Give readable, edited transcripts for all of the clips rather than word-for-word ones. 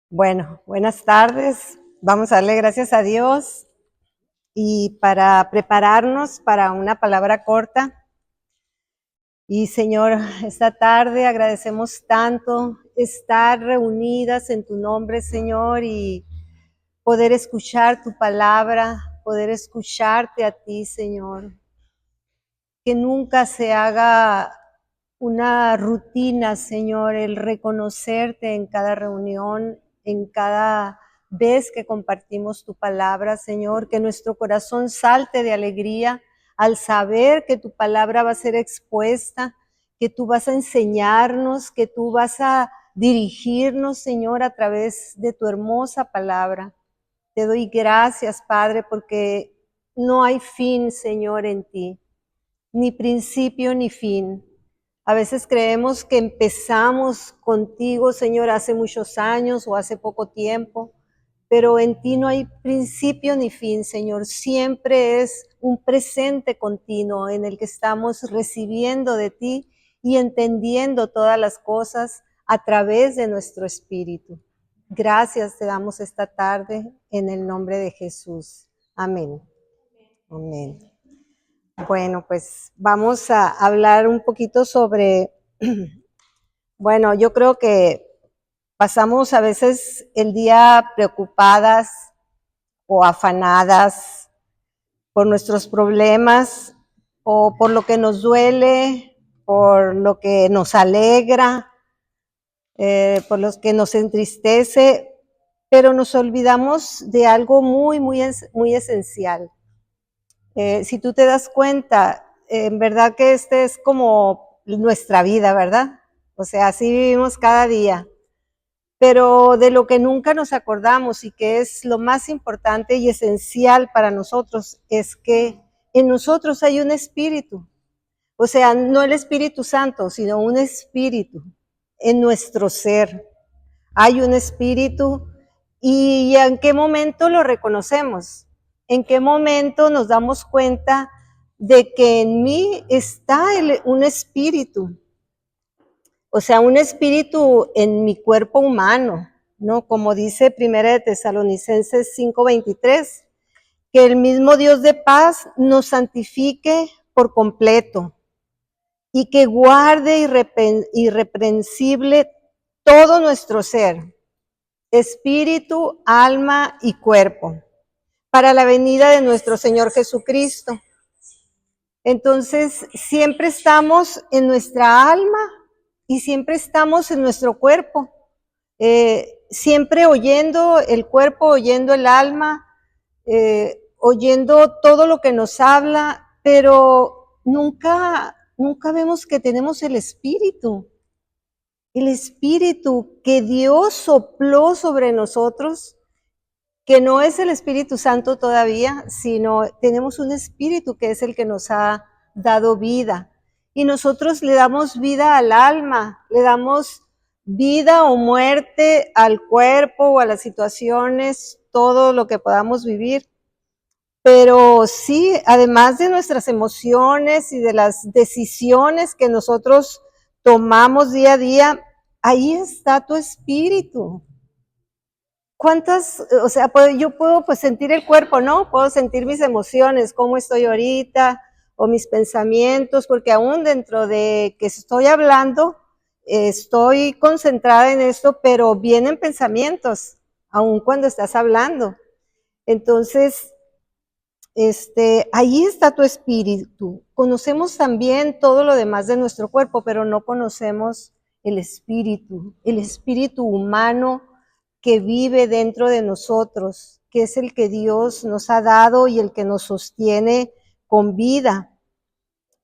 Bueno, buenas tardes. Vamos a darle gracias a Dios y para prepararnos para una palabra corta. Y Señor, esta tarde agradecemos tanto estar reunidas en tu nombre, Señor, y poder escuchar tu palabra, poder escucharte a ti, Señor. Que nunca se haga una rutina, Señor, el reconocerte en cada reunión, en cada vez que compartimos tu palabra, Señor, que nuestro corazón salte de alegría al saber que tu palabra va a ser expuesta, que tú vas a enseñarnos, que tú vas a dirigirnos, Señor, a través de tu hermosa palabra. Te doy gracias, Padre, porque no hay fin, Señor, en ti, ni principio ni fin. A veces creemos que empezamos contigo, Señor, hace muchos años o hace poco tiempo, pero en ti no hay principio ni fin, Señor. Siempre es un presente continuo en el que estamos recibiendo de ti y entendiendo todas las cosas a través de nuestro espíritu. Gracias te damos esta tarde en el nombre de Jesús. Amén. Amén. Bueno, pues vamos a hablar un poquito sobre, bueno, yo creo que pasamos a veces el día preocupadas o afanadas por nuestros problemas o por lo que nos duele, por lo que nos alegra, por lo que nos entristece, pero nos olvidamos de algo muy esencial. Si tú te das cuenta, en verdad que este es como nuestra vida, ¿verdad? O sea, así vivimos cada día. Pero de lo que nunca nos acordamos y que es lo más importante y esencial para nosotros es que en nosotros hay un espíritu. O sea, no el Espíritu Santo, sino un espíritu en nuestro ser. Hay un espíritu y ¿en qué momento lo reconocemos? ¿En qué momento nos damos cuenta de que en mí está un espíritu? O sea, un espíritu en mi cuerpo humano, ¿no? Como dice Primera de Tesalonicenses 5:23, que el mismo Dios de paz nos santifique por completo y que guarde irreprensible todo nuestro ser, espíritu, alma y cuerpo, para la venida de nuestro Señor Jesucristo. Entonces, siempre estamos en nuestra alma y siempre estamos en nuestro cuerpo, siempre oyendo el cuerpo, oyendo el alma, oyendo todo lo que nos habla, pero nunca vemos que tenemos el espíritu que Dios sopló sobre nosotros, que no es el Espíritu Santo todavía, sino tenemos un espíritu que es el que nos ha dado vida. Y nosotros le damos vida al alma, le damos vida o muerte al cuerpo o a las situaciones, todo lo que podamos vivir. Pero sí, además de nuestras emociones y de las decisiones que nosotros tomamos día a día, ahí está tu espíritu. ¿Cuántas, o sea, yo puedo pues sentir el cuerpo, ¿no? Puedo sentir mis emociones, cómo estoy ahorita, o mis pensamientos, porque aún dentro de que estoy hablando, estoy concentrada en esto, pero vienen pensamientos, aún cuando estás hablando. Entonces, ahí está tu espíritu. Conocemos también todo lo demás de nuestro cuerpo, pero no conocemos el espíritu humano que vive dentro de nosotros, que es el que Dios nos ha dado y el que nos sostiene con vida.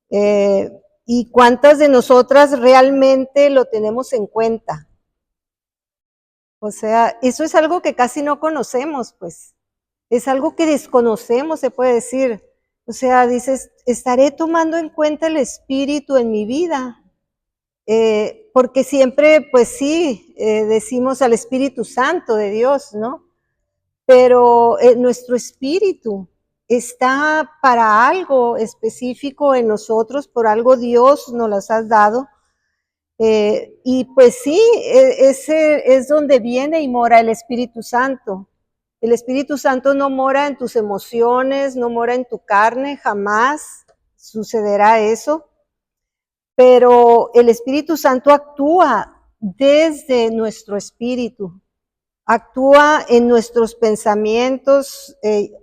¿Y cuántas de nosotras realmente lo tenemos en cuenta? O sea, eso es algo que casi no conocemos, pues. Es algo que desconocemos, se puede decir. O sea, dices, estaré tomando en cuenta el espíritu en mi vida. Porque siempre, pues sí, decimos al Espíritu Santo de Dios, ¿no? Pero nuestro espíritu está para algo específico en nosotros, por algo Dios nos las ha dado. Y pues sí, ese es donde viene y mora el Espíritu Santo. El Espíritu Santo no mora en tus emociones, no mora en tu carne, jamás sucederá eso. Pero el Espíritu Santo actúa desde nuestro espíritu, actúa en nuestros pensamientos,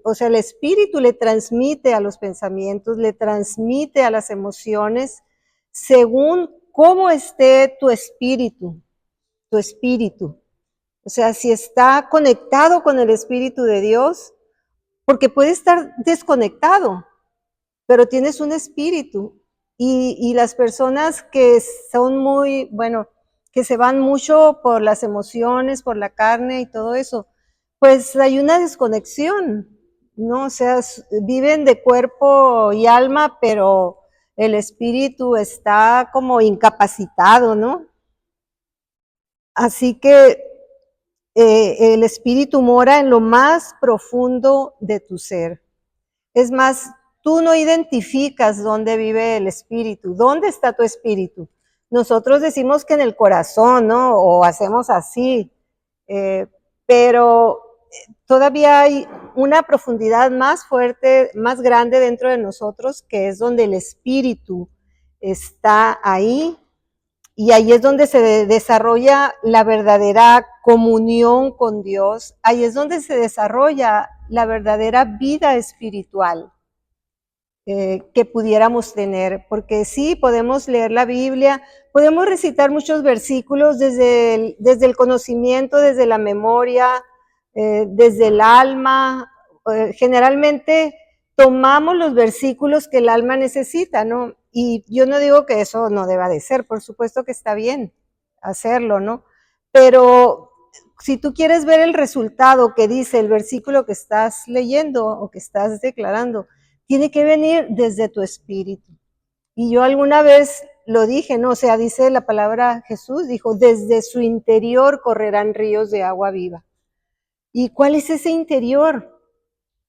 o sea, el espíritu le transmite a los pensamientos, le transmite a las emociones, según cómo esté tu espíritu, tu espíritu. O sea, si está conectado con el Espíritu de Dios, porque puede estar desconectado, pero tienes un espíritu. Y las personas que son muy, bueno, que se van mucho por las emociones, por la carne y todo eso, pues hay una desconexión, ¿no? O sea, viven de cuerpo y alma, pero el espíritu está como incapacitado, ¿no? Así que el espíritu mora en lo más profundo de tu ser. Es más, tú no identificas dónde vive el espíritu, dónde está tu espíritu. Nosotros decimos que en el corazón, ¿no? O hacemos así, pero todavía hay una profundidad más fuerte, más grande dentro de nosotros, que es donde el espíritu está ahí, y ahí es donde se desarrolla la verdadera comunión con Dios, ahí es donde se desarrolla la verdadera vida espiritual que pudiéramos tener, porque sí, podemos leer la Biblia, podemos recitar muchos versículos desde el conocimiento, desde la memoria, desde el alma. Generalmente tomamos los versículos que el alma necesita, ¿no? Y yo no digo que eso no deba de ser, por supuesto que está bien hacerlo, ¿no? Pero si tú quieres ver el resultado que dice el versículo que estás leyendo o que estás declarando, tiene que venir desde tu espíritu. Y yo alguna vez lo dije, ¿no? O sea, dice la palabra Jesús, dijo, desde su interior correrán ríos de agua viva. ¿Y cuál es ese interior?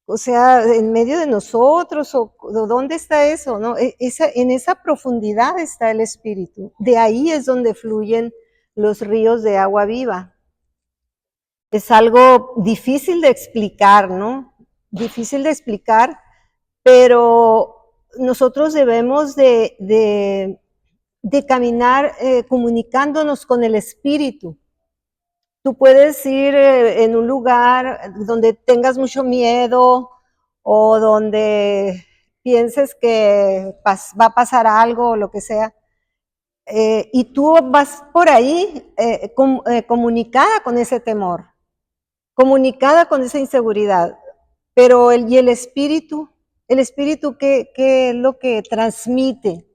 O sea, en medio de nosotros, o ¿dónde está eso? ¿No? En esa profundidad está el espíritu. De ahí es donde fluyen los ríos de agua viva. Es algo difícil de explicar, ¿no? Difícil de explicar, pero nosotros debemos de caminar comunicándonos con el espíritu. Tú puedes ir en un lugar donde tengas mucho miedo o donde pienses que va a pasar algo o lo que sea, y tú vas por ahí comunicada con ese temor, comunicada con esa inseguridad, pero el espíritu, ¿qué es lo que transmite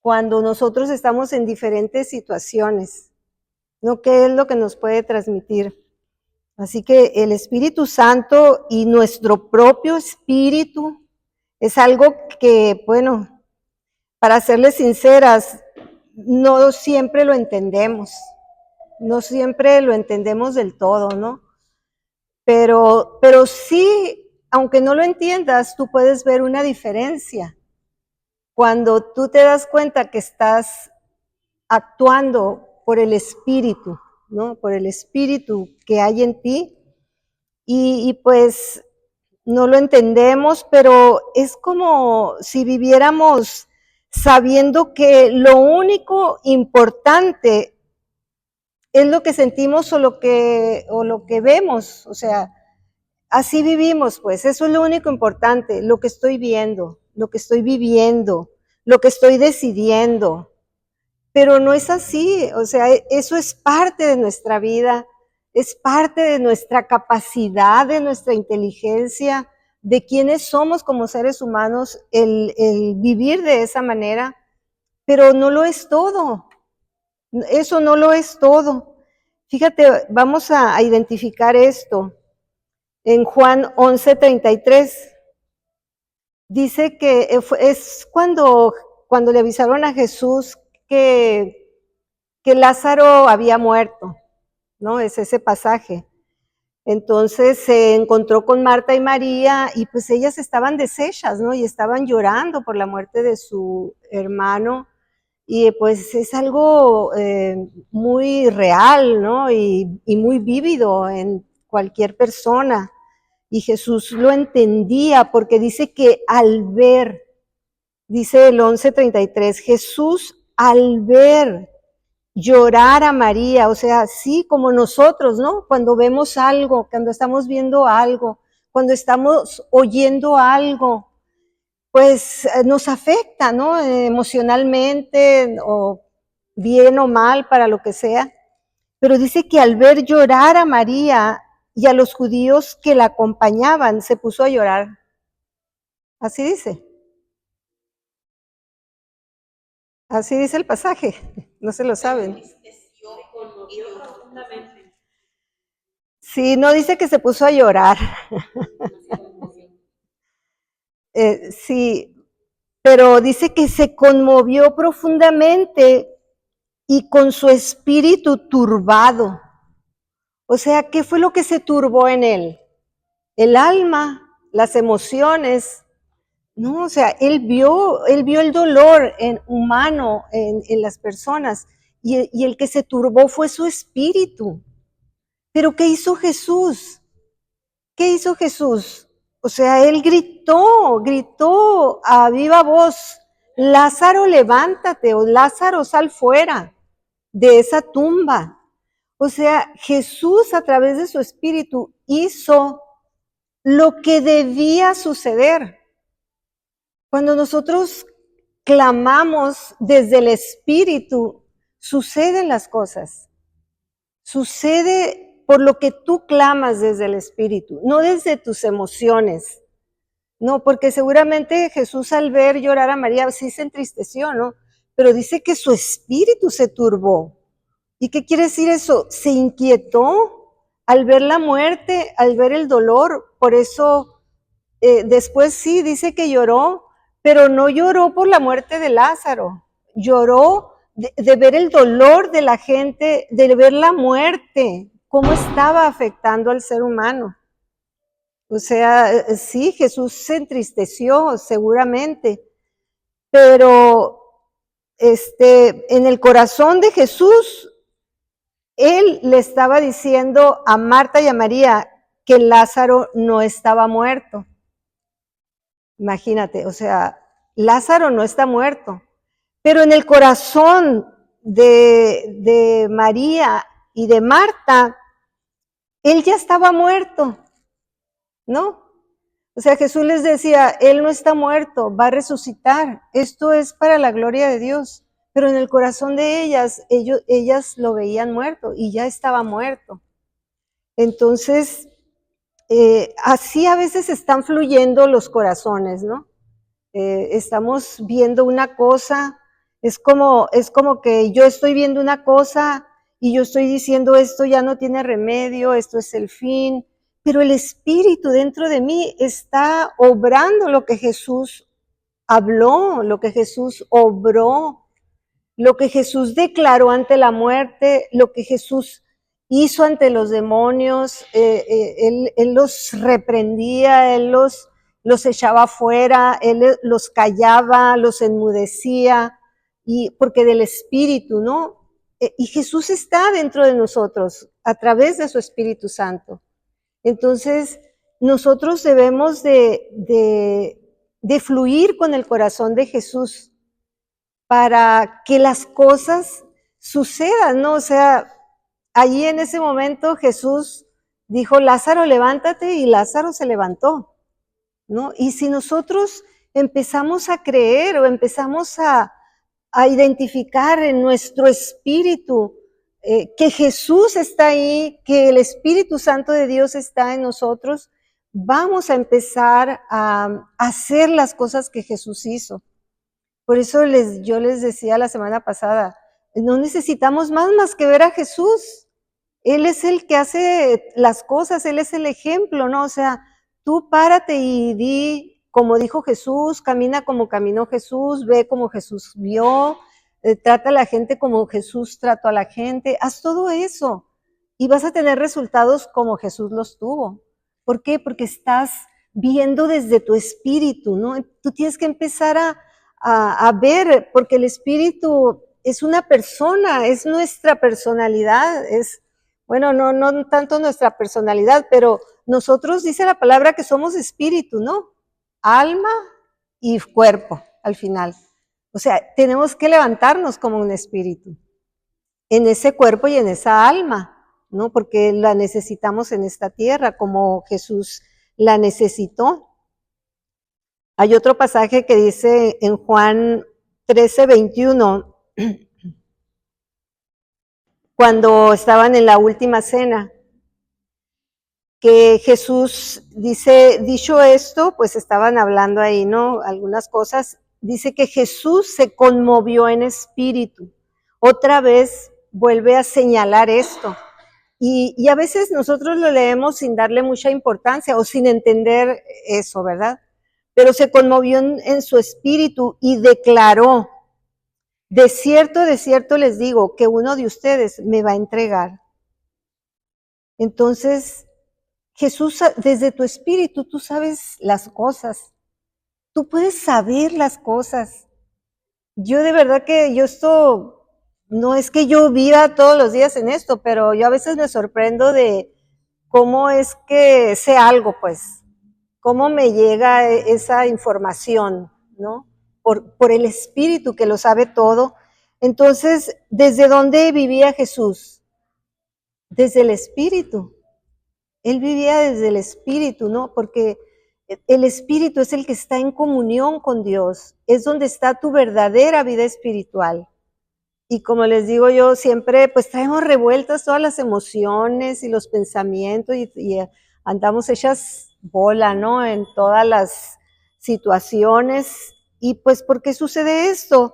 cuando nosotros estamos en diferentes situaciones? ¿No? ¿Qué es lo que nos puede transmitir? Así que el Espíritu Santo y nuestro propio espíritu es algo que, bueno, para serles sinceras, no siempre lo entendemos, no siempre lo entendemos del todo, ¿no? Pero sí, aunque no lo entiendas, tú puedes ver una diferencia. Cuando tú te das cuenta que estás actuando por el Espíritu, ¿no? Por el Espíritu que hay en ti, y pues no lo entendemos, pero es como si viviéramos sabiendo que lo único importante es lo que sentimos o lo que vemos, o sea, así vivimos, pues, eso es lo único importante, lo que estoy viendo, lo que estoy viviendo, lo que estoy decidiendo. Pero no es así, o sea, eso es parte de nuestra vida, es parte de nuestra capacidad, de nuestra inteligencia, de quiénes somos como seres humanos, el vivir de esa manera, pero no lo es todo, eso no lo es todo. Fíjate, vamos a identificar esto. En Juan 11:33 dice que es cuando le avisaron a Jesús que Lázaro había muerto, ¿no? Es ese pasaje. Entonces se encontró con Marta y María y pues ellas estaban deshechas, ¿no? Y estaban llorando por la muerte de su hermano. y pues es algo muy real, ¿no? Y muy vívido en cualquier persona. Y Jesús lo entendía porque dice que al ver, dice el 11:33, Jesús al ver llorar a María, o sea, sí, como nosotros, ¿no? Cuando vemos algo, cuando estamos viendo algo, cuando estamos oyendo algo, pues nos afecta, ¿no? Emocionalmente o bien o mal para lo que sea. Pero dice que al ver llorar a María y a los judíos que la acompañaban, se puso a llorar. Así dice. Así dice el pasaje. No se lo saben. Sí, no dice que se puso a llorar. Sí, pero dice que se conmovió profundamente y con su espíritu turbado. O sea, ¿qué fue lo que se turbó en él? El alma, las emociones. No, o sea, él vio el dolor humano en las personas y el que se turbó fue su espíritu. Pero ¿qué hizo Jesús? ¿Qué hizo Jesús? O sea, él gritó a viva voz, Lázaro, levántate, o Lázaro, sal fuera de esa tumba. O sea, Jesús a través de su espíritu hizo lo que debía suceder. Cuando nosotros clamamos desde el espíritu, suceden las cosas. Sucede por lo que tú clamas desde el espíritu, no desde tus emociones. No, porque seguramente Jesús al ver llorar a María sí se entristeció, ¿no? Pero dice que su espíritu se turbó. ¿Y qué quiere decir eso? Se inquietó al ver la muerte, al ver el dolor. Por eso después sí dice que lloró, pero no lloró por la muerte de Lázaro. Lloró de ver el dolor de la gente, de ver la muerte, cómo estaba afectando al ser humano. O sea, sí, Jesús se entristeció seguramente, pero en el corazón de Jesús, él le estaba diciendo a Marta y a María que Lázaro no estaba muerto. Imagínate, o sea, Lázaro no está muerto, pero en el corazón de María y de Marta, él ya estaba muerto, ¿no? O sea, Jesús les decía, Él no está muerto, va a resucitar. Esto es para la gloria de Dios. Pero en el corazón de ellas lo veían muerto y ya estaba muerto. Entonces, así a veces están fluyendo los corazones, ¿no? Estamos viendo una cosa, es como que yo estoy viendo una cosa y yo estoy diciendo esto ya no tiene remedio, esto es el fin, pero el Espíritu dentro de mí está obrando lo que Jesús habló, lo que Jesús obró, lo que Jesús declaró ante la muerte, lo que Jesús hizo ante los demonios, él los reprendía, él los echaba afuera, él los callaba, los enmudecía, y porque del Espíritu, ¿no? Y Jesús está dentro de nosotros a través de su Espíritu Santo. Entonces, nosotros debemos de fluir con el corazón de Jesús para que las cosas sucedan, ¿no? O sea, allí en ese momento Jesús dijo, Lázaro, levántate, y Lázaro se levantó, ¿no? Y si nosotros empezamos a creer o empezamos a identificar en nuestro espíritu que Jesús está ahí, que el Espíritu Santo de Dios está en nosotros, vamos a empezar a hacer las cosas que Jesús hizo. Por eso yo les decía la semana pasada, no necesitamos más que ver a Jesús. Él es el que hace las cosas, Él es el ejemplo, ¿no? O sea, tú párate y di como dijo Jesús, camina como caminó Jesús, ve como Jesús vio, trata a la gente como Jesús trató a la gente, haz todo eso y vas a tener resultados como Jesús los tuvo. ¿Por qué? Porque estás viendo desde tu espíritu, ¿no? Tú tienes que empezar a ver, porque el espíritu es una persona, es nuestra personalidad, es, bueno, no tanto nuestra personalidad, pero nosotros dice la palabra que somos espíritu, ¿no? Alma y cuerpo al final. O sea, tenemos que levantarnos como un espíritu en ese cuerpo y en esa alma, ¿no? Porque la necesitamos en esta tierra, como Jesús la necesitó. Hay otro pasaje que dice en Juan 13:21, cuando estaban en la última cena, que Jesús dice, dicho esto, pues estaban hablando ahí, ¿no? Algunas cosas. Dice que Jesús se conmovió en espíritu. Otra vez vuelve a señalar esto. Y a veces nosotros lo leemos sin darle mucha importancia o sin entender eso, ¿verdad? Pero se conmovió en su espíritu y declaró, de cierto les digo que uno de ustedes me va a entregar. Entonces, Jesús, desde tu espíritu, tú sabes las cosas. Tú puedes saber las cosas. Yo de verdad que esto, no es que yo viva todos los días en esto, pero yo a veces me sorprendo de cómo es que sé algo, pues, cómo me llega esa información, ¿no? Por el Espíritu que lo sabe todo. Entonces, ¿desde dónde vivía Jesús? Desde el Espíritu. Él vivía desde el Espíritu, ¿no? Porque el Espíritu es el que está en comunión con Dios, es donde está tu verdadera vida espiritual. Y como les digo yo, siempre pues traemos revueltas todas las emociones y los pensamientos y andamos hechas bola, ¿no? En todas las situaciones. Y pues, ¿por qué sucede esto?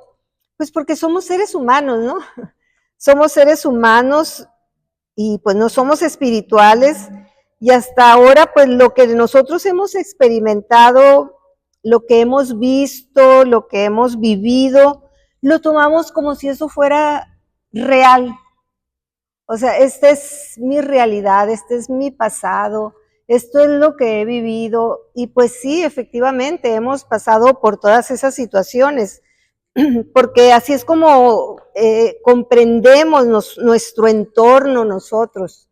Pues porque somos seres humanos, ¿no? Somos seres humanos y pues no somos espirituales. Y hasta ahora, pues lo que nosotros hemos experimentado, lo que hemos visto, lo que hemos vivido, lo tomamos como si eso fuera real. O sea, esta es mi realidad, este es mi pasado, esto es lo que he vivido. Y pues sí, efectivamente, hemos pasado por todas esas situaciones, porque así es como comprendemos nuestro entorno nosotros.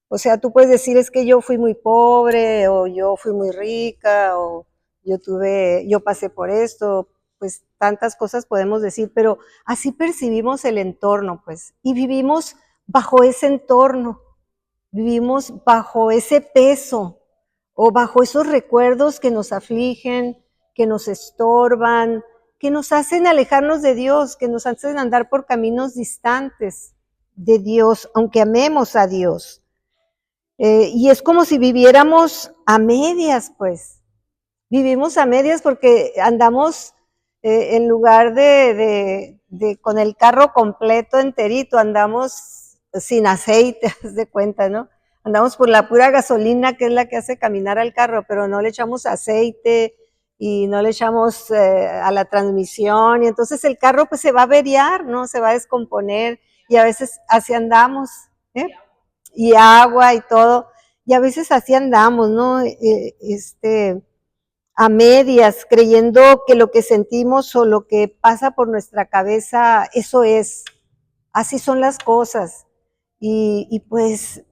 O sea, tú puedes decir es que yo fui muy pobre o yo fui muy rica o yo pasé por esto, pues tantas cosas podemos decir, pero así percibimos el entorno, pues, y vivimos bajo ese entorno, vivimos bajo ese peso o bajo esos recuerdos que nos afligen, que nos estorban, que nos hacen alejarnos de Dios, que nos hacen andar por caminos distantes de Dios, aunque amemos a Dios. Y es como si viviéramos a medias, pues. Vivimos a medias porque andamos, en lugar de con el carro completo enterito, andamos sin aceite, haz de cuenta, ¿no? Andamos por la pura gasolina, que es la que hace caminar al carro, pero no le echamos aceite y no le echamos a la transmisión, y entonces el carro pues se va a averiar, ¿no? Se va a descomponer, y a veces así andamos, ¿eh? Y agua y todo, y a veces así andamos, ¿no? A medias, creyendo que lo que sentimos o lo que pasa por nuestra cabeza, eso es, así son las cosas. Y pues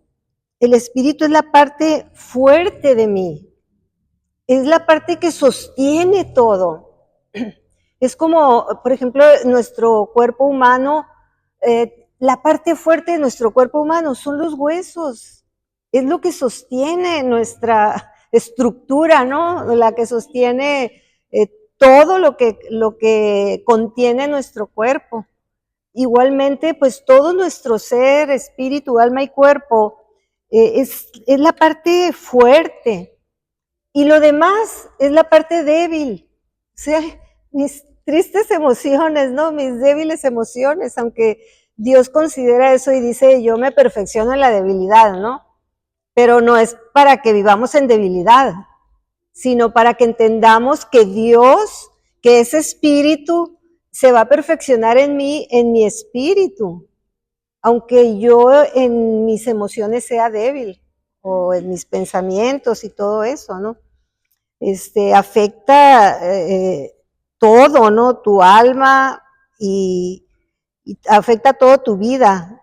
el espíritu es la parte fuerte de mí, es la parte que sostiene todo. Es como, por ejemplo, nuestro cuerpo humano, la parte fuerte de nuestro cuerpo humano son los huesos, es lo que sostiene nuestra estructura, ¿no? La que sostiene todo lo que contiene nuestro cuerpo. Igualmente, pues todo nuestro ser, espíritu, alma y cuerpo es la parte fuerte. Y lo demás es la parte débil. O sea, mis tristes emociones, ¿no? Mis débiles emociones, aunque Dios considera eso y dice, yo me perfecciono en la debilidad, ¿no? Pero no es para que vivamos en debilidad, sino para que entendamos que Dios, que ese espíritu, se va a perfeccionar en mí, en mi espíritu, aunque yo en mis emociones sea débil, o en mis pensamientos y todo eso, ¿no? Afecta todo, ¿no? Tu alma y afecta toda tu vida.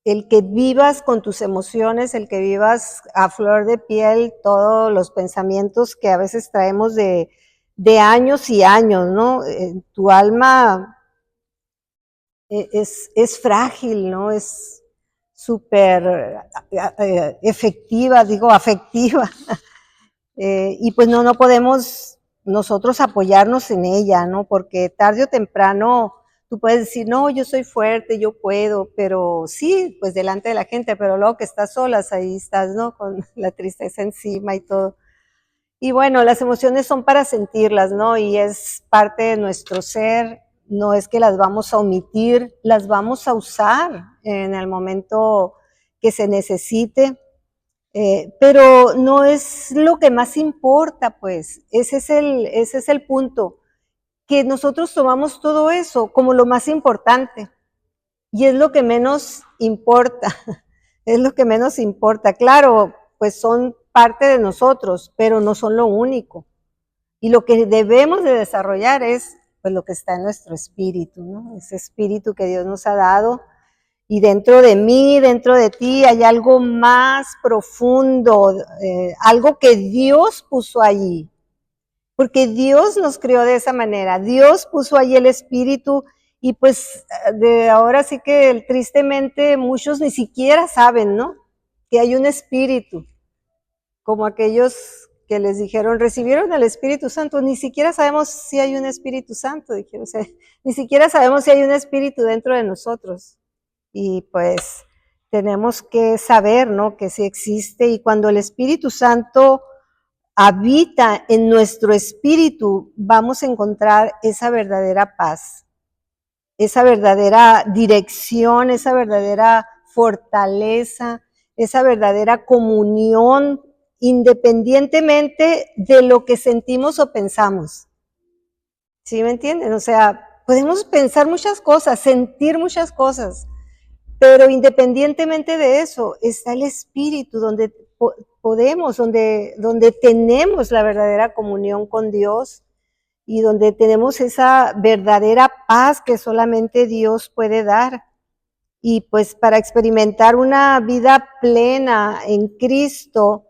El que vivas con tus emociones, el que vivas a flor de piel todos los pensamientos que a veces traemos de años y años, ¿no? Tu alma es frágil, ¿no? Es súper efectiva, digo, afectiva. Y pues no podemos nosotros apoyarnos en ella, ¿no? Porque tarde o temprano tú puedes decir, no, yo soy fuerte, yo puedo, pero sí, pues delante de la gente, pero luego que estás solas, ahí estás, ¿no? Con la tristeza encima y todo. Y bueno, las emociones son para sentirlas, ¿no? Y es parte de nuestro ser, no es que las vamos a omitir, las vamos a usar en el momento que se necesite. Pero no es lo que más importa, pues, ese es el punto, que nosotros tomamos todo eso como lo más importante, y es lo que menos importa, es lo que menos importa. Claro, pues son parte de nosotros, pero no son lo único, y lo que debemos de desarrollar es, pues, lo que está en nuestro espíritu, ¿no? Ese espíritu que Dios nos ha dado, y dentro de mí, dentro de ti, hay algo más profundo, algo que Dios puso allí, porque Dios nos creó de esa manera, Dios puso allí el espíritu, y pues de ahora sí que tristemente muchos ni siquiera saben, ¿no? Que hay un espíritu, como aquellos que les dijeron, recibieron el Espíritu Santo, ni siquiera sabemos si hay un Espíritu Santo, dijeron, o sea, ni siquiera sabemos si hay un espíritu dentro de nosotros. Y pues tenemos que saber, ¿no? Que sí existe, y cuando el Espíritu Santo habita en nuestro espíritu, vamos a encontrar esa verdadera paz, esa verdadera dirección, esa verdadera fortaleza, esa verdadera comunión, independientemente de lo que sentimos o pensamos. ¿Sí me entienden? O sea, podemos pensar muchas cosas, sentir muchas cosas, pero independientemente de eso, está el espíritu donde podemos, donde tenemos la verdadera comunión con Dios y donde tenemos esa verdadera paz que solamente Dios puede dar. Y pues para experimentar una vida plena en Cristo,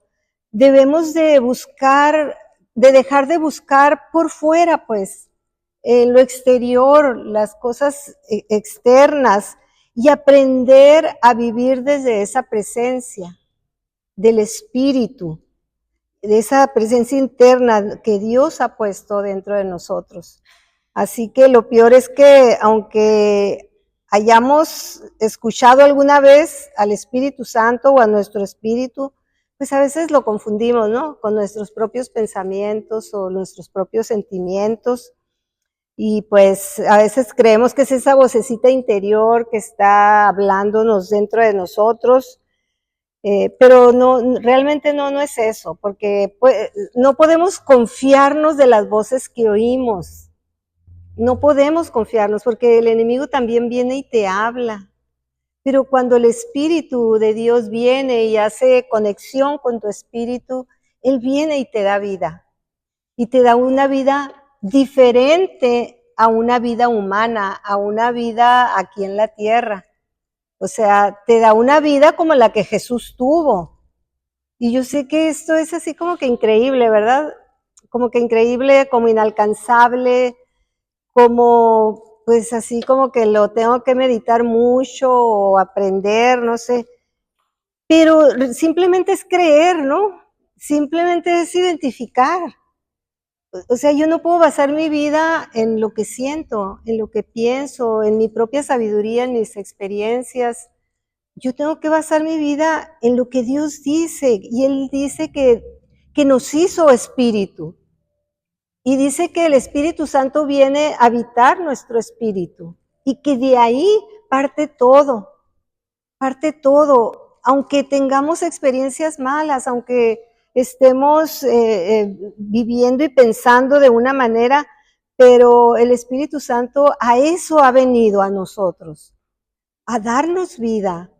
debemos de buscar, de dejar de buscar por fuera, pues, en lo exterior, las cosas externas, y aprender a vivir desde esa presencia del Espíritu, de esa presencia interna que Dios ha puesto dentro de nosotros. Así que lo peor es que aunque hayamos escuchado alguna vez al Espíritu Santo o a nuestro espíritu, pues a veces lo confundimos, ¿no? Con nuestros propios pensamientos o nuestros propios sentimientos. Y pues a veces creemos que es esa vocecita interior que está hablándonos dentro de nosotros, pero no, realmente no es eso, porque pues, no podemos confiarnos de las voces que oímos. No podemos confiarnos porque el enemigo también viene y te habla. Pero cuando el Espíritu de Dios viene y hace conexión con tu espíritu, Él viene y te da vida. Y te da una vida diferente a una vida humana, a una vida aquí en la tierra. O sea, te da una vida como la que Jesús tuvo. Y yo sé que esto es así como que increíble, ¿verdad? Como que increíble, como inalcanzable, como pues así como que lo tengo que meditar mucho o aprender, no sé. Pero simplemente es creer, ¿no? Simplemente es identificar. O sea, yo no puedo basar mi vida en lo que siento, en lo que pienso, en mi propia sabiduría, en mis experiencias. Yo tengo que basar mi vida en lo que Dios dice, y Él dice que nos hizo espíritu. Y dice que el Espíritu Santo viene a habitar nuestro espíritu y que de ahí parte todo, aunque tengamos experiencias malas, aunque estemos viviendo y pensando de una manera, pero el Espíritu Santo a eso ha venido a nosotros, a darnos vida,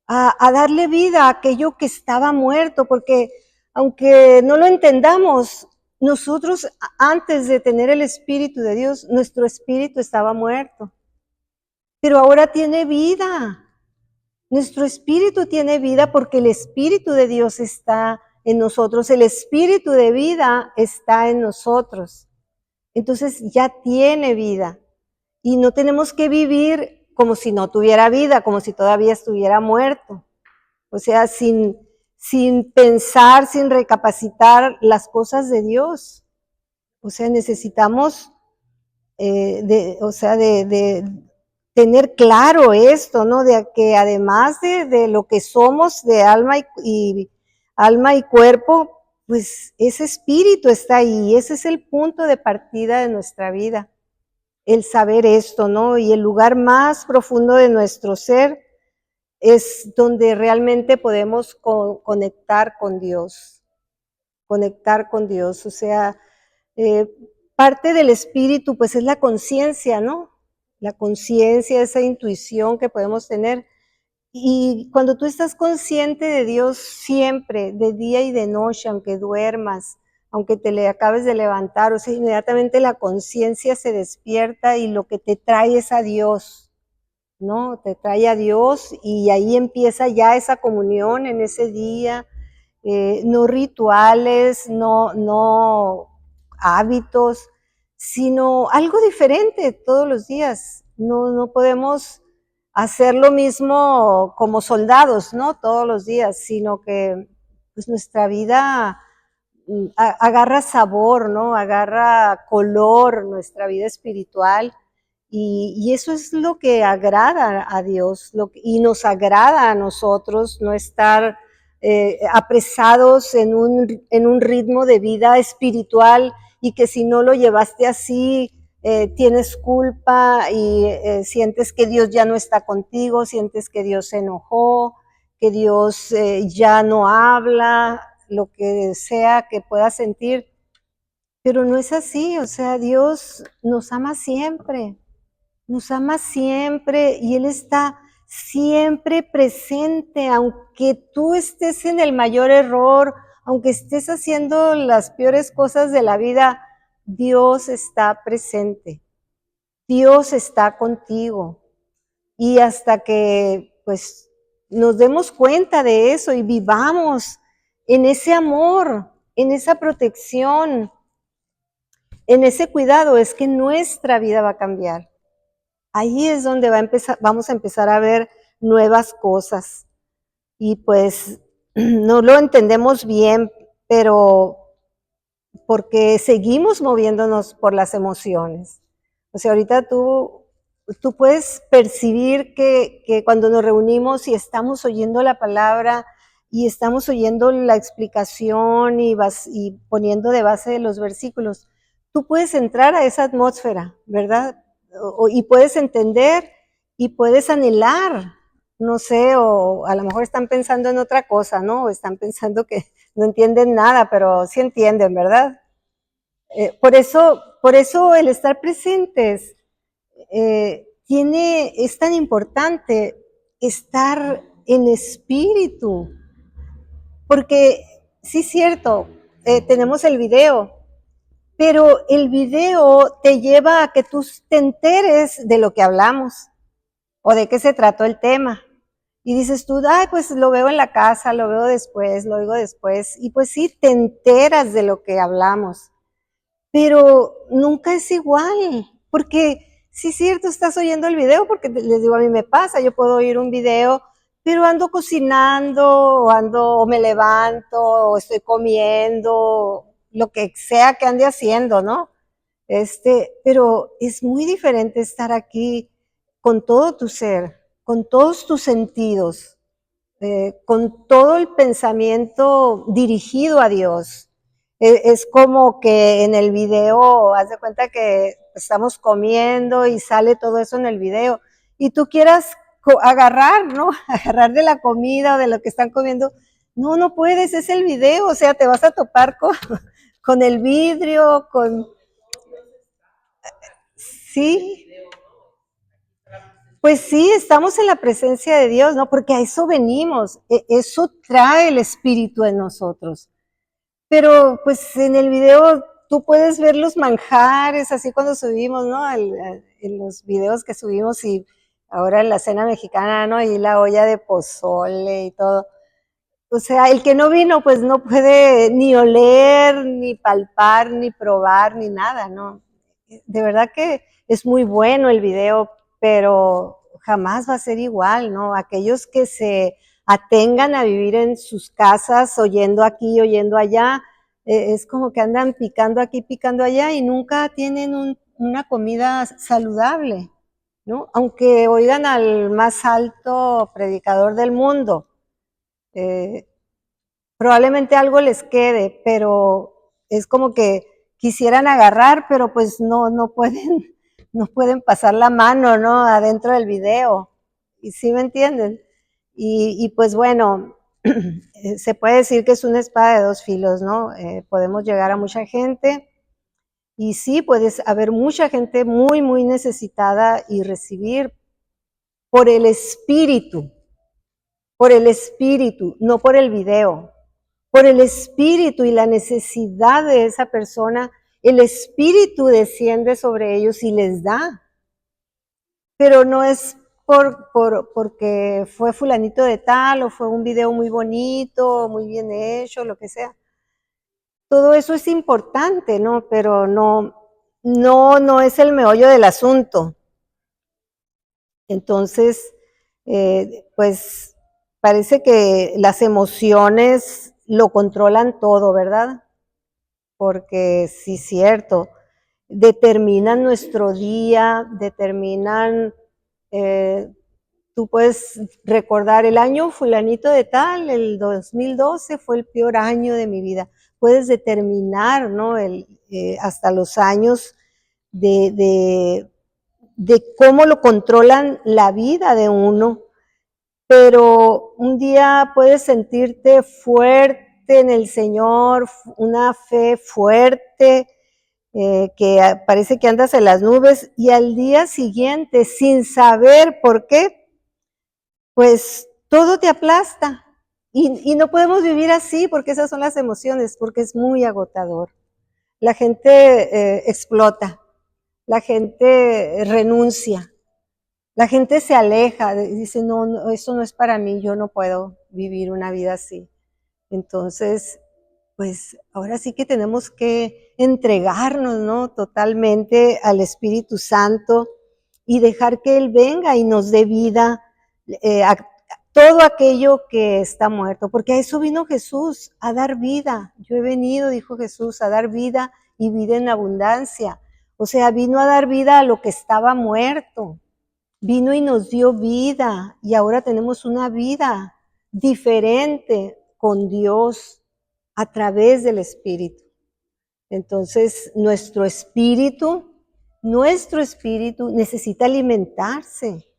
a darle vida a aquello que estaba muerto, porque aunque no lo entendamos, nosotros antes de tener el Espíritu de Dios, nuestro espíritu estaba muerto, pero ahora tiene vida. Nuestro espíritu tiene vida porque el Espíritu de Dios está en nosotros, el espíritu de vida está en nosotros. Entonces ya tiene vida y no tenemos que vivir como si no tuviera vida, como si todavía estuviera muerto. O sea, sin pensar, sin recapacitar las cosas de Dios. O sea, necesitamos de tener claro esto, ¿no? De que además de lo que somos de alma y cuerpo, pues ese espíritu está ahí, ese es el punto de partida de nuestra vida, el saber esto, ¿no? Y el lugar más profundo de nuestro ser es donde realmente podemos conectar con Dios, o sea, parte del espíritu pues es la conciencia, ¿no? La conciencia, esa intuición que podemos tener. Y cuando tú estás consciente de Dios siempre, de día y de noche, aunque duermas, aunque te le acabes de levantar, o sea, inmediatamente la conciencia se despierta y lo que te trae es a Dios, ¿no? Te trae a Dios y ahí empieza ya esa comunión en ese día, no rituales, no hábitos, sino algo diferente todos los días. No podemos hacer lo mismo como soldados, ¿no? Todos los días, sino que pues nuestra vida agarra sabor, ¿no? Agarra color, nuestra vida espiritual. Y eso es lo que agrada a Dios y nos agrada a nosotros, no estar apresados en un ritmo de vida espiritual y que si no lo llevaste así, tienes culpa y sientes que Dios ya no está contigo, sientes que Dios se enojó, que Dios ya no habla, lo que sea que puedas sentir. Pero no es así, o sea, Dios nos ama siempre y Él está siempre presente, aunque tú estés en el mayor error, aunque estés haciendo las peores cosas de la vida, Dios está presente, Dios está contigo. Y hasta que pues nos demos cuenta de eso y vivamos en ese amor, en esa protección, en ese cuidado, es que nuestra vida va a cambiar. Ahí es donde vamos a empezar a ver nuevas cosas. Y pues no lo entendemos bien, pero porque seguimos moviéndonos por las emociones. O sea, ahorita tú puedes percibir que cuando nos reunimos y estamos oyendo la palabra y estamos oyendo la explicación y poniendo de base los versículos, tú puedes entrar a esa atmósfera, ¿verdad? Y puedes entender y puedes anhelar, no sé, o a lo mejor están pensando en otra cosa, ¿no? O están pensando que no entienden nada, pero sí entienden, ¿verdad? Por eso el estar presentes es tan importante, estar en espíritu, porque sí es cierto, tenemos el video, pero el video te lleva a que tú te enteres de lo que hablamos o de qué se trató el tema. Y dices tú, ay, pues lo veo en la casa, lo veo después, lo oigo después. Y pues sí, te enteras de lo que hablamos. Pero nunca es igual, porque sí es cierto, estás oyendo el video, porque les digo, a mí me pasa, yo puedo oír un video, pero ando cocinando, o me levanto, o estoy comiendo, lo que sea que ande haciendo, ¿no? Pero es muy diferente estar aquí con todo tu ser, con todos tus sentidos, con todo el pensamiento dirigido a Dios. Es como que en el video, haz de cuenta que estamos comiendo y sale todo eso en el video, y tú quieras agarrar, ¿no? Agarrar de la comida o de lo que están comiendo. No puedes, es el video, o sea, te vas a topar con el vidrio, Sí, pues sí, estamos en la presencia de Dios, ¿no? Porque a eso venimos, eso trae el Espíritu en nosotros. Pero pues en el video tú puedes ver los manjares, así cuando subimos, ¿no? En los videos que subimos y ahora en la cena mexicana, ¿no? Y la olla de pozole y todo. O sea, el que no vino, pues no puede ni oler, ni palpar, ni probar, ni nada, ¿no? De verdad que es muy bueno el video, pero jamás va a ser igual, ¿no? Aquellos que se atengan a vivir en sus casas, oyendo aquí, oyendo allá, es como que andan picando aquí, picando allá y nunca tienen una comida saludable, ¿no? Aunque oigan al más alto predicador del mundo, eh, probablemente algo les quede, pero es como que quisieran agarrar, pero pues no pueden, no pueden pasar la mano, ¿no? Adentro del video. ¿Y sí me entienden? Y pues bueno, se puede decir que es una espada de dos filos, ¿no? Podemos llegar a mucha gente y sí, puedes haber mucha gente muy, muy necesitada y recibir por el espíritu, no por el video. Por el espíritu y la necesidad de esa persona, el espíritu desciende sobre ellos y les da. Pero no es porque fue fulanito de tal o fue un video muy bonito, muy bien hecho, lo que sea. Todo eso es importante, ¿no? Pero no es el meollo del asunto. Entonces, pues parece que las emociones lo controlan todo, ¿verdad? Porque sí es cierto, determinan nuestro día, determinan, tú puedes recordar el año fulanito de tal, el 2012 fue el peor año de mi vida. Puedes determinar, ¿no? Hasta los años de cómo lo controlan la vida de uno, pero un día puedes sentirte fuerte en el Señor, una fe fuerte, que parece que andas en las nubes, y al día siguiente, sin saber por qué, pues todo te aplasta. Y no podemos vivir así porque esas son las emociones, porque es muy agotador. La gente explota, la gente renuncia, la gente se aleja, dice, no, eso no es para mí, yo no puedo vivir una vida así. Entonces, pues ahora sí que tenemos que entregarnos, ¿no? Totalmente al Espíritu Santo y dejar que Él venga y nos dé vida a todo aquello que está muerto, porque a eso vino Jesús, a dar vida. Yo he venido, dijo Jesús, a dar vida y vida en abundancia. O sea, vino a dar vida a lo que estaba muerto. Vino y nos dio vida y ahora tenemos una vida diferente con Dios a través del Espíritu. Entonces, nuestro espíritu necesita alimentarse,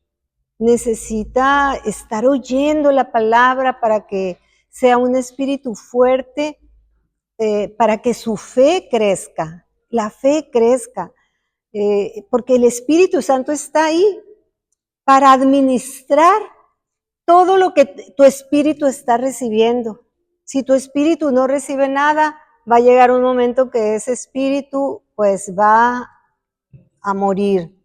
necesita estar oyendo la palabra para que sea un espíritu fuerte, para que su fe crezca, la fe crezca, porque el Espíritu Santo está ahí para administrar todo lo que tu espíritu está recibiendo. Si tu espíritu no recibe nada, va a llegar un momento que ese espíritu pues va a morir.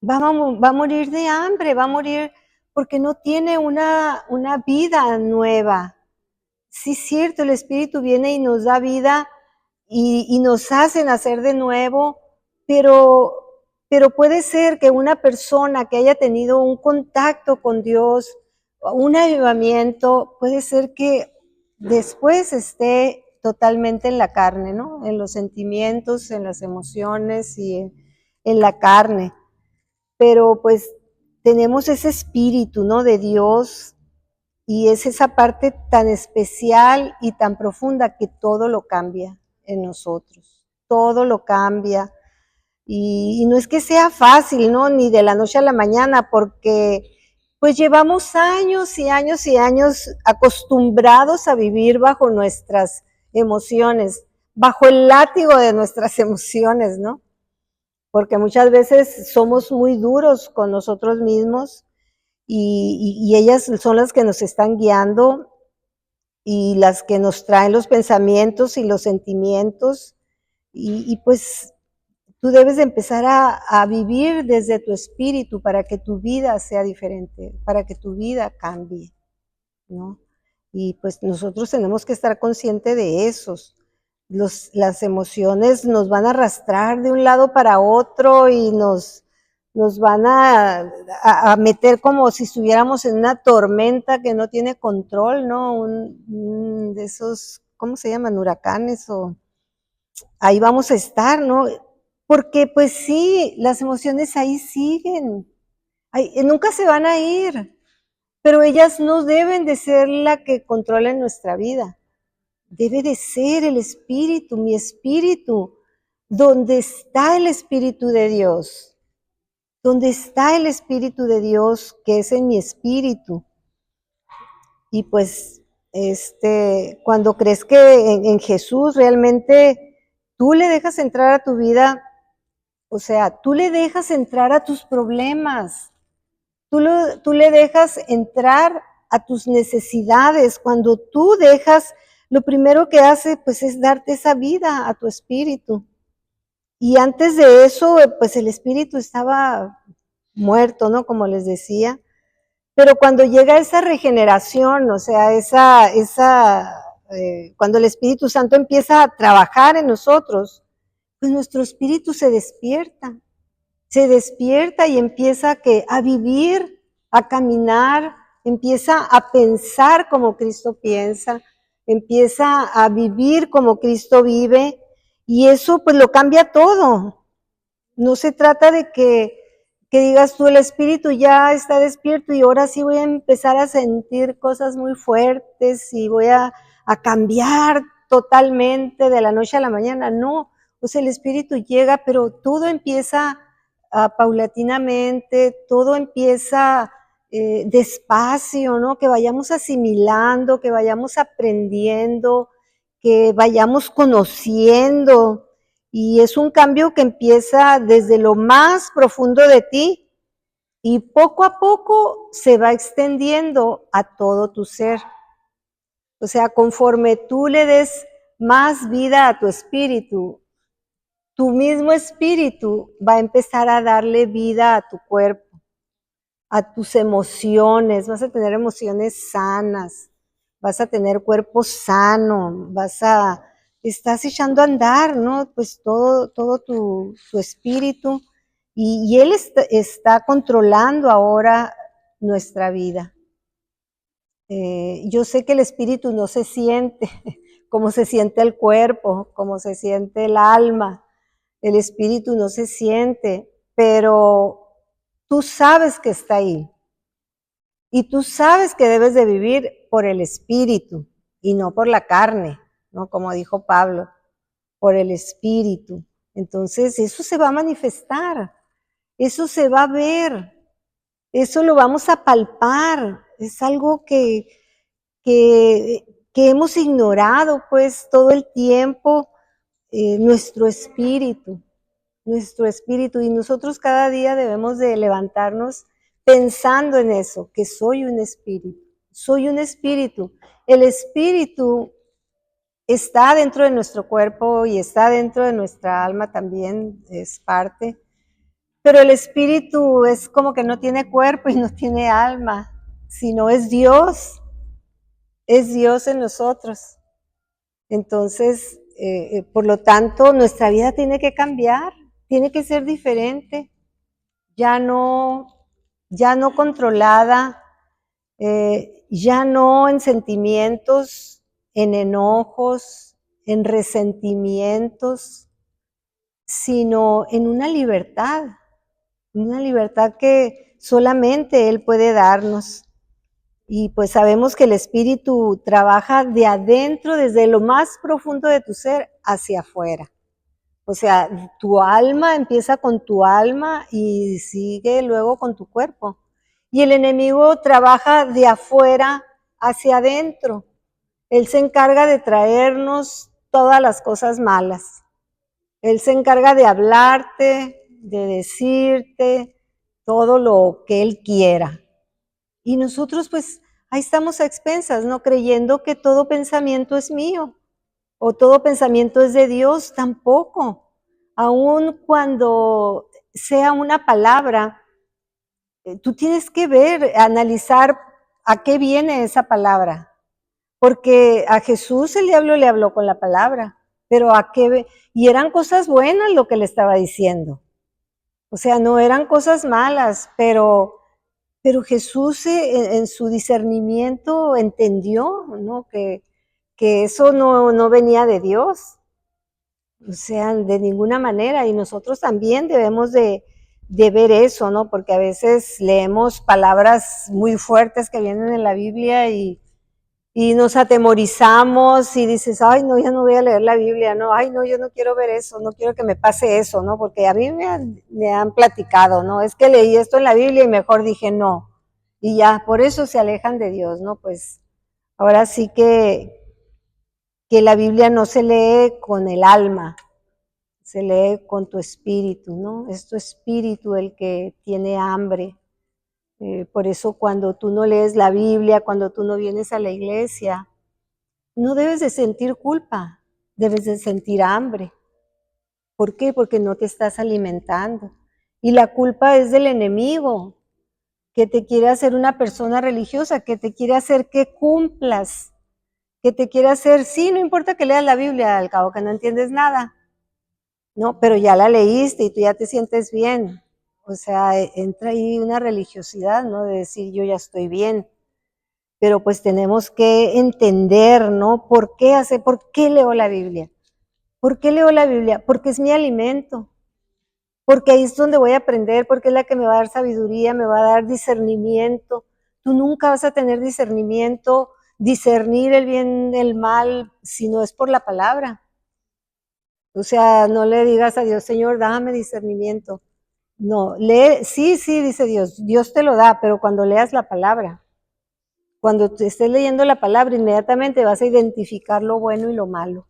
Va a morir de hambre, va a morir porque no tiene una vida nueva. Sí, es cierto, el espíritu viene y nos da vida y nos hace nacer de nuevo, pero puede ser que una persona que haya tenido un contacto con Dios, un avivamiento, puede ser que después esté totalmente en la carne, ¿no? En los sentimientos, en las emociones y en la carne. Pero pues tenemos ese espíritu, ¿no? De Dios, y es esa parte tan especial y tan profunda que todo lo cambia en nosotros. Todo lo cambia. Y no es que sea fácil, ¿no? Ni de la noche a la mañana, porque pues llevamos años y años y años acostumbrados a vivir bajo nuestras emociones, bajo el látigo de nuestras emociones, ¿no? Porque muchas veces somos muy duros con nosotros mismos y ellas son las que nos están guiando y las que nos traen los pensamientos y los sentimientos Y pues tú debes de empezar a vivir desde tu espíritu para que tu vida sea diferente, para que tu vida cambie, ¿no? Y pues nosotros tenemos que estar conscientes de esos. Las emociones nos van a arrastrar de un lado para otro y nos van a meter como si estuviéramos en una tormenta que no tiene control, ¿no? Un de esos, ¿cómo se llaman? Huracanes o ahí vamos a estar, ¿no? Porque pues sí, las emociones ahí siguen, nunca se van a ir, pero ellas no deben de ser la que controlen nuestra vida. Debe de ser el espíritu, mi espíritu, donde está el espíritu de Dios, donde está el espíritu de Dios que es en mi espíritu. Y pues, cuando crees que en Jesús realmente tú le dejas entrar a tu vida, o sea, tú le dejas entrar a tus problemas, tú le dejas entrar a tus necesidades. Cuando tú dejas, lo primero que hace pues es darte esa vida a tu espíritu. Y antes de eso, pues el espíritu estaba muerto, ¿no? Como les decía. Pero cuando llega esa regeneración, o sea, cuando el Espíritu Santo empieza a trabajar en nosotros, pues nuestro espíritu se despierta y empieza a vivir, a caminar, empieza a pensar como Cristo piensa, empieza a vivir como Cristo vive, y eso pues lo cambia todo. No se trata de que digas tú, el espíritu ya está despierto y ahora sí voy a empezar a sentir cosas muy fuertes y voy a cambiar totalmente de la noche a la mañana. No, pues el espíritu llega, pero todo empieza paulatinamente, todo empieza despacio, ¿no? Que vayamos asimilando, que vayamos aprendiendo, que vayamos conociendo. Y es un cambio que empieza desde lo más profundo de ti y poco a poco se va extendiendo a todo tu ser. O sea, conforme tú le des más vida a tu espíritu, tu mismo espíritu va a empezar a darle vida a tu cuerpo, a tus emociones, vas a tener emociones sanas, vas a tener cuerpo sano, estás echando a andar, ¿no? Pues todo tu espíritu y él está controlando ahora nuestra vida. Yo sé que el espíritu no se siente como se siente el cuerpo, como se siente el alma. El espíritu no se siente, pero tú sabes que está ahí. Y tú sabes que debes de vivir por el espíritu y no por la carne, ¿no? Como dijo Pablo, por el espíritu. Entonces, eso se va a manifestar, eso se va a ver, eso lo vamos a palpar. Es algo que hemos ignorado, pues, todo el tiempo, nuestro espíritu, y nosotros cada día debemos de levantarnos pensando en eso, que soy un espíritu. El espíritu está dentro de nuestro cuerpo y está dentro de nuestra alma también, es parte, pero el espíritu es como que no tiene cuerpo y no tiene alma, sino es Dios en nosotros. Entonces, por lo tanto, nuestra vida tiene que cambiar, tiene que ser diferente, ya no controlada, ya no en sentimientos, en enojos, en resentimientos, sino en una libertad que solamente Él puede darnos. Y pues sabemos que el espíritu trabaja de adentro, desde lo más profundo de tu ser, hacia afuera. O sea, tu alma empieza con tu alma y sigue luego con tu cuerpo. Y el enemigo trabaja de afuera hacia adentro. Él se encarga de traernos todas las cosas malas. Él se encarga de hablarte, de decirte todo lo que él quiera. Y nosotros pues ahí estamos a expensas, ¿no? Creyendo que todo pensamiento es mío. o todo pensamiento es de Dios, tampoco. Aun cuando sea una palabra, tú tienes que ver, analizar a qué viene esa palabra. Porque a Jesús el diablo le habló con la palabra, pero a qué, y eran cosas buenas lo que le estaba diciendo. O sea, no eran cosas malas, pero Jesús en su discernimiento entendió, ¿no? Que eso no venía de Dios. O sea, de ninguna manera. Y nosotros también debemos de ver eso, ¿no? Porque a veces leemos palabras muy fuertes que vienen en la Biblia y nos atemorizamos y dices, ay, no, ya no voy a leer la Biblia, no, ay, no, yo no quiero ver eso, no quiero que me pase eso, ¿no? Porque a mí me han platicado, ¿no? Es que leí esto en la Biblia y mejor dije no. Y ya, por eso se alejan de Dios, ¿no? Pues ahora sí que la Biblia no se lee con el alma, se lee con tu espíritu, ¿no? Es tu espíritu el que tiene hambre. Por eso cuando tú no lees la Biblia, cuando tú no vienes a la iglesia, no debes de sentir culpa, debes de sentir hambre. ¿Por qué? Porque no te estás alimentando. Y la culpa es del enemigo, que te quiere hacer una persona religiosa, que te quiere hacer que cumplas, que te quiere hacer, sí, no importa que leas la Biblia, al cabo que no entiendes nada, no, pero ya la leíste y tú ya te sientes bien. O sea, entra ahí una religiosidad, ¿no? De decir, yo ya estoy bien. Pero pues tenemos que entender, ¿no? ¿Por qué leo la Biblia? ¿Por qué leo la Biblia? Porque es mi alimento, porque ahí es donde voy a aprender, porque es la que me va a dar sabiduría, me va a dar discernimiento. Tú nunca vas a tener discernimiento, discernir el bien del mal, si no es por la palabra. O sea, no le digas a Dios, Señor, dame discernimiento. No, sí, dice Dios, Dios te lo da, pero cuando leas la palabra, cuando te estés leyendo la palabra, inmediatamente vas a identificar lo bueno y lo malo,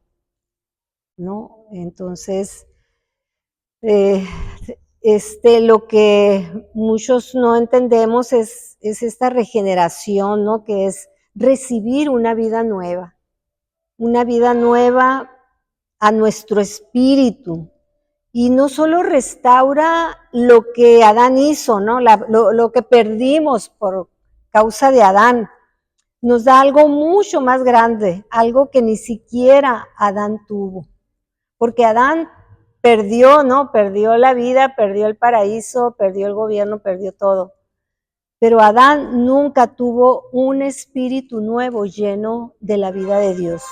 ¿no? Entonces, lo que muchos no entendemos es esta regeneración, ¿no? Que es recibir una vida nueva a nuestro espíritu. Y no solo restaura lo que Adán hizo, ¿no? Lo que perdimos por causa de Adán, nos da algo mucho más grande, algo que ni siquiera Adán tuvo. Porque Adán perdió, ¿no? Perdió la vida, perdió el paraíso, perdió el gobierno, perdió todo. Pero Adán nunca tuvo un espíritu nuevo lleno de la vida de Dios.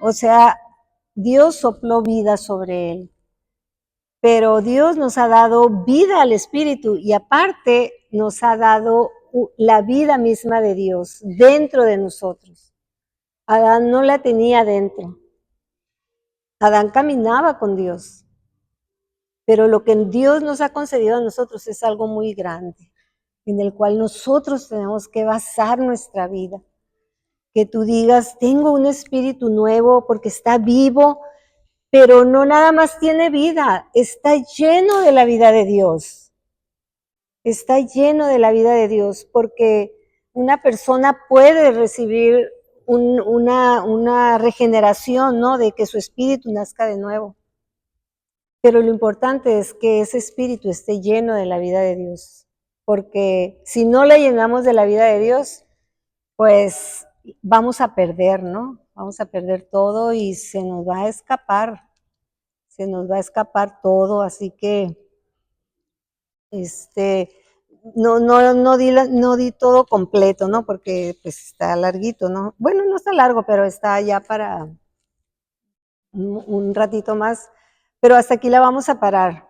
O sea, Dios sopló vida sobre él. Pero Dios nos ha dado vida al espíritu y aparte nos ha dado la vida misma de Dios dentro de nosotros. Adán no la tenía dentro. Adán caminaba con Dios. Pero lo que Dios nos ha concedido a nosotros es algo muy grande, en el cual nosotros tenemos que basar nuestra vida. Que tú digas, tengo un espíritu nuevo porque está vivo, pero no nada más tiene vida, está lleno de la vida de Dios. Está lleno de la vida de Dios, porque una persona puede recibir una regeneración, ¿no? De que su espíritu nazca de nuevo. Pero lo importante es que ese espíritu esté lleno de la vida de Dios, porque si no la llenamos de la vida de Dios, pues vamos a perder, ¿no? Vamos a perder todo y se nos va a escapar todo, así que no di todo completo, ¿no? Porque pues está larguito, ¿no? Bueno, no está largo, pero está ya para un ratito más, pero hasta aquí la vamos a parar.